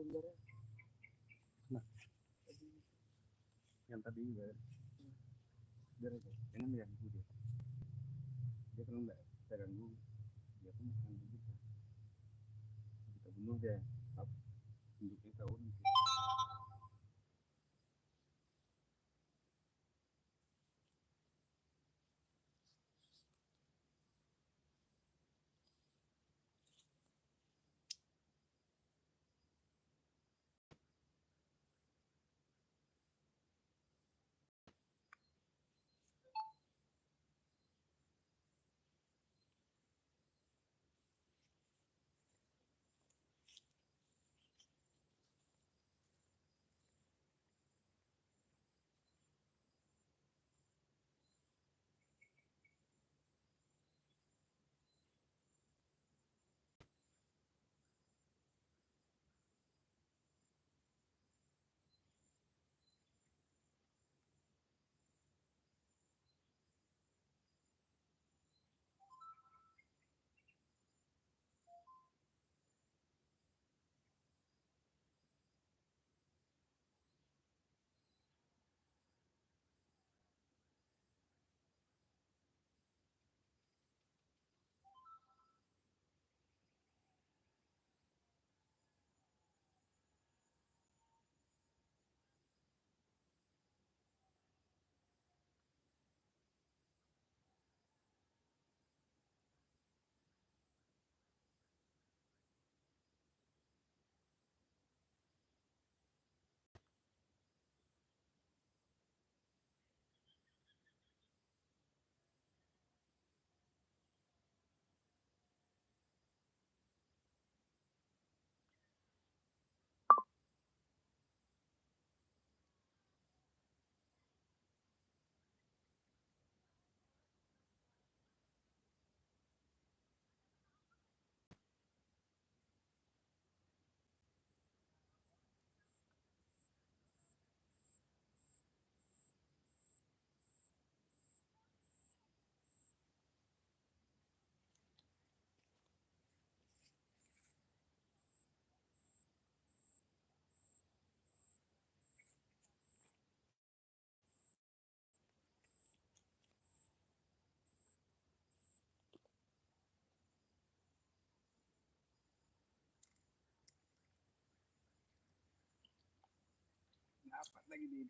Nah, yang tadi enggak biar jangan diganggu dia. Dia kalau enggak kita ganggu dia pun akan begitu. Kita bunuh dia. Tunjuknya tahu nih. Apa lagi di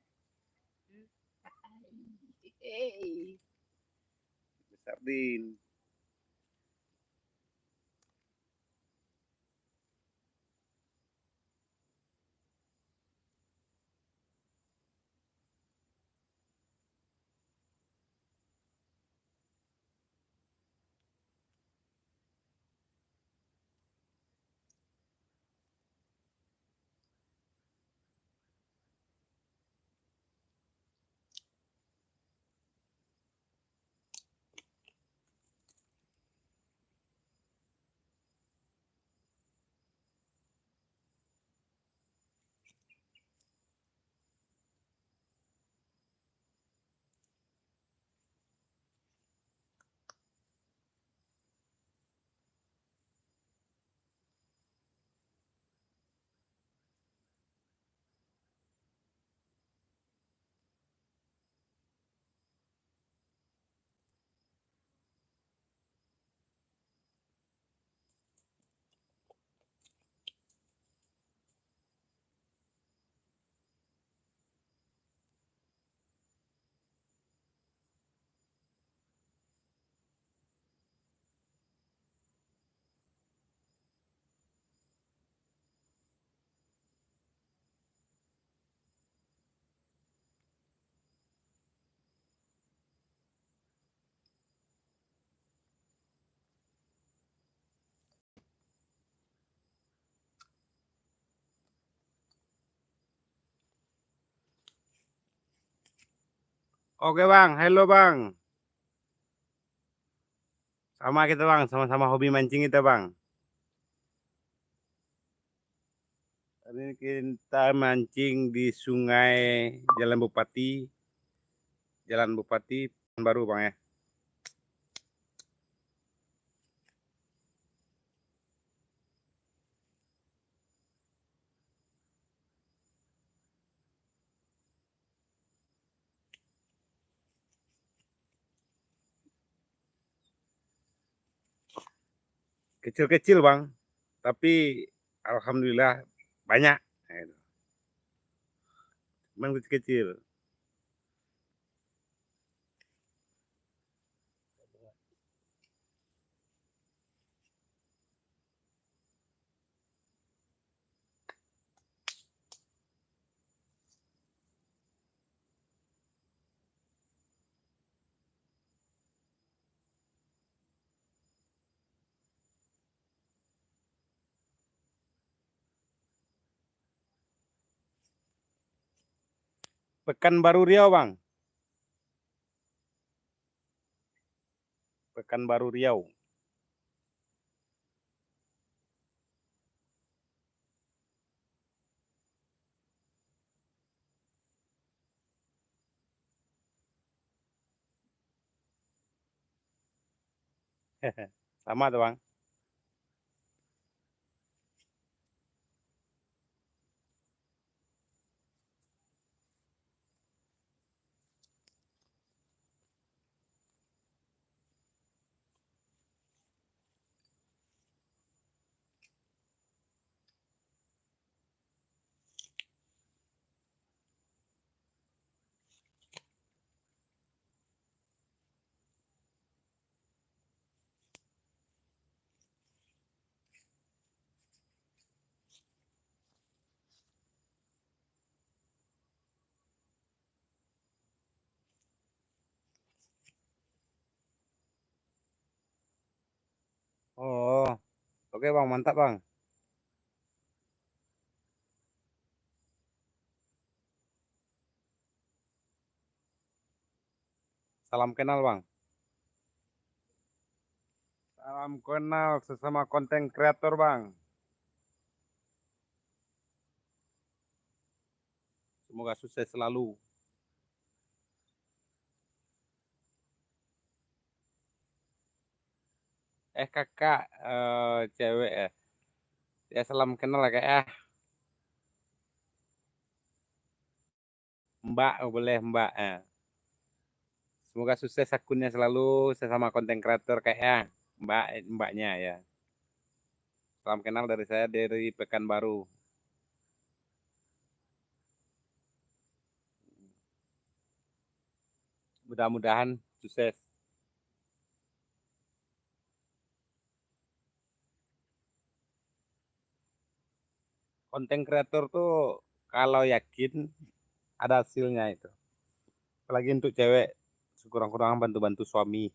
sardin. Oke bang, halo bang. Sama kita bang, sama-sama hobi mancing kita bang. Ini kita mancing di sungai Jalan Bupati baru bang ya. kecil-kecil bang, tapi alhamdulillah banyak. Memang kecil-kecil. Pekanbaru Riau bang. Pekanbaru Riau. Sama tuh bang. Oh, oke bang, mantap bang. Salam kenal bang. Salam kenal sesama konten kreator bang. Semoga sukses selalu. Kakak cewek ya. Ya salam kenal ya kak ya. Mbak boleh mbak. Semoga sukses akunnya selalu sesama konten kreator kayak ya. Mbaknya ya. Salam kenal dari saya dari Pekanbaru. Mudah-mudahan sukses. Konten kreator tuh kalau yakin ada hasilnya itu. Apalagi untuk cewek, sekurang-kurang bantu-bantu suami.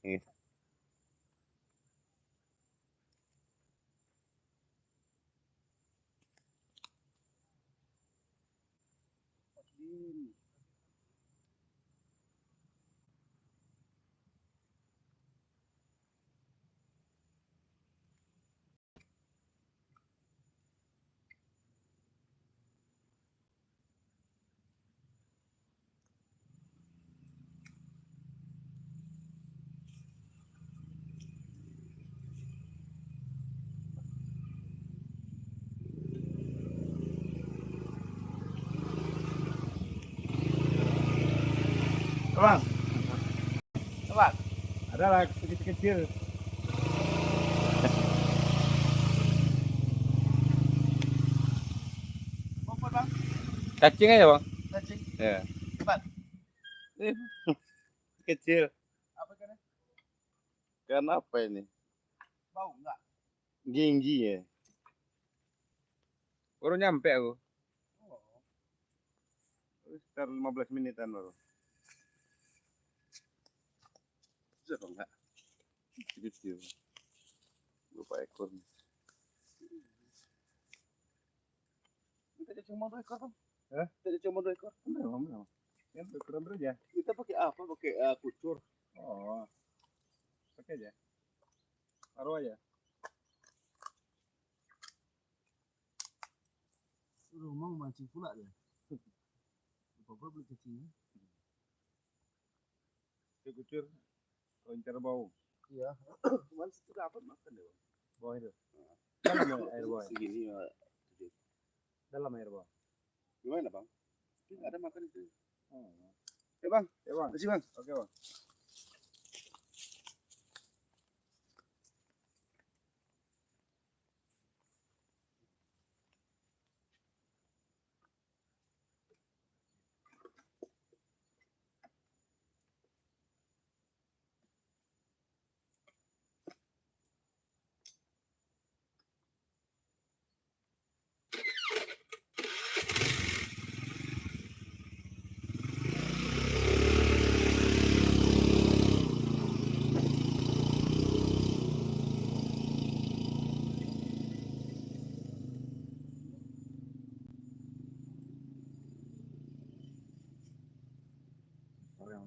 Bang, bang, ada lah kecil-kecil. Apa bang? Cacing aja bang. Cacing. Ya. Cepat. Kecil. Apa kan? Kan apa ini? Bau enggak? Ginggi ya. Baru nyampe aku. Oh. Sekitar 15 menitan baru. Bisa dong enggak? Kecil. Lupa ekor. Kita cuma 2 ekor bang. Hah? Kita cuma 2 ekor. Benar. Yang berkurang aja. Kita pakai apa? Pakai kucur. Oh. Pakai aja. Taruh aja. Rumah mancing pula dia. Lupa beli cacingnya. Kucur. Loncar bau. Iya. Kemarin situ dapat makan deh. Bawah itu. Dalam air bawah. Segini ya. Dalam air bawah. Gimana bang? Nggak ada makan itu. Oh. Ya bang. Ya bang. Terima kasih bang. Oke bang.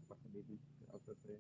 pakai di auto saya.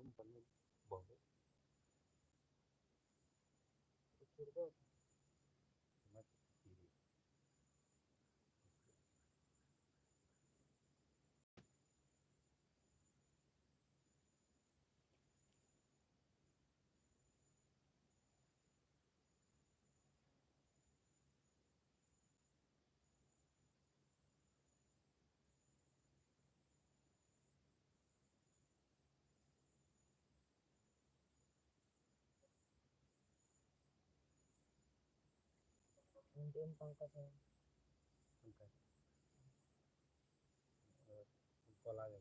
Umpannya bawah. Mati kiri. Nanti pangkatnya. Angkat. Pola ya.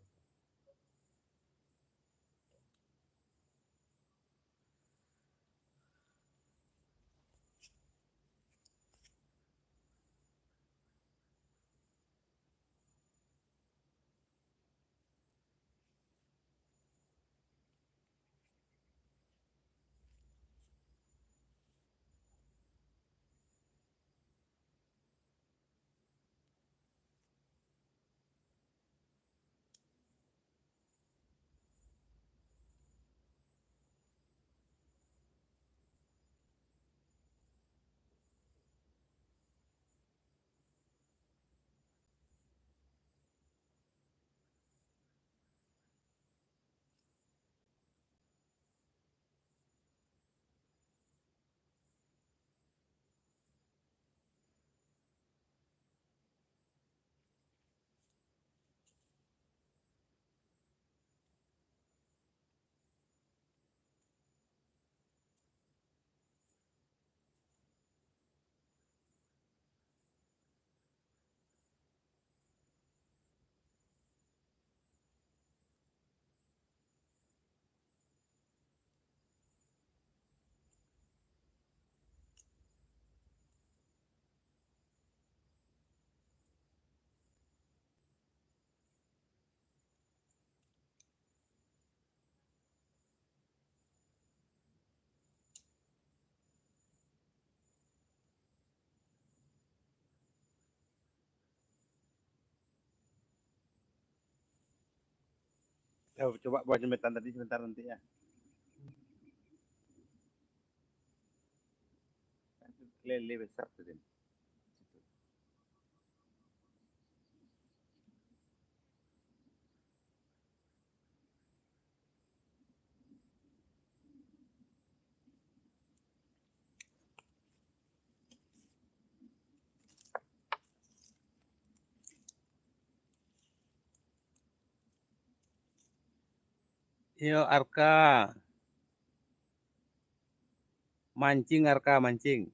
Coba buat jembatan tadi sebentar nanti ya. Lele besar tuh. Yo Arka, mancing Arka, mancing.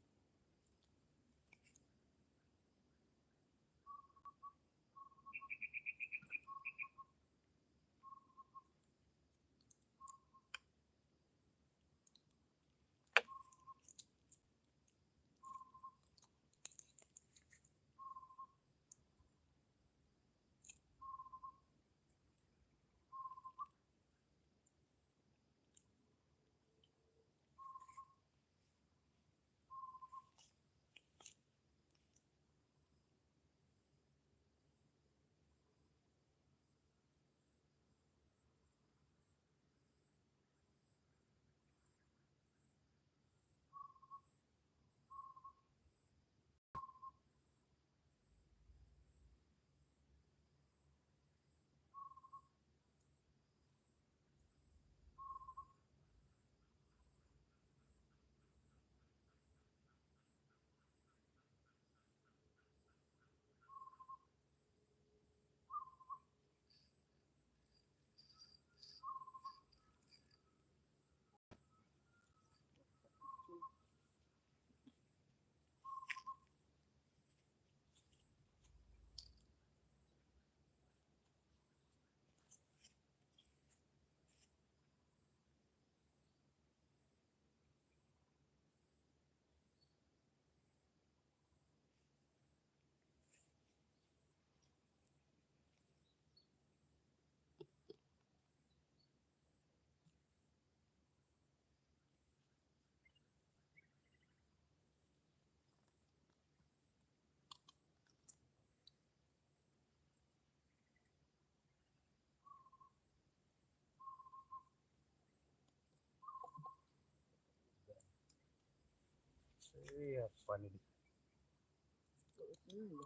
Iya, panik. Ini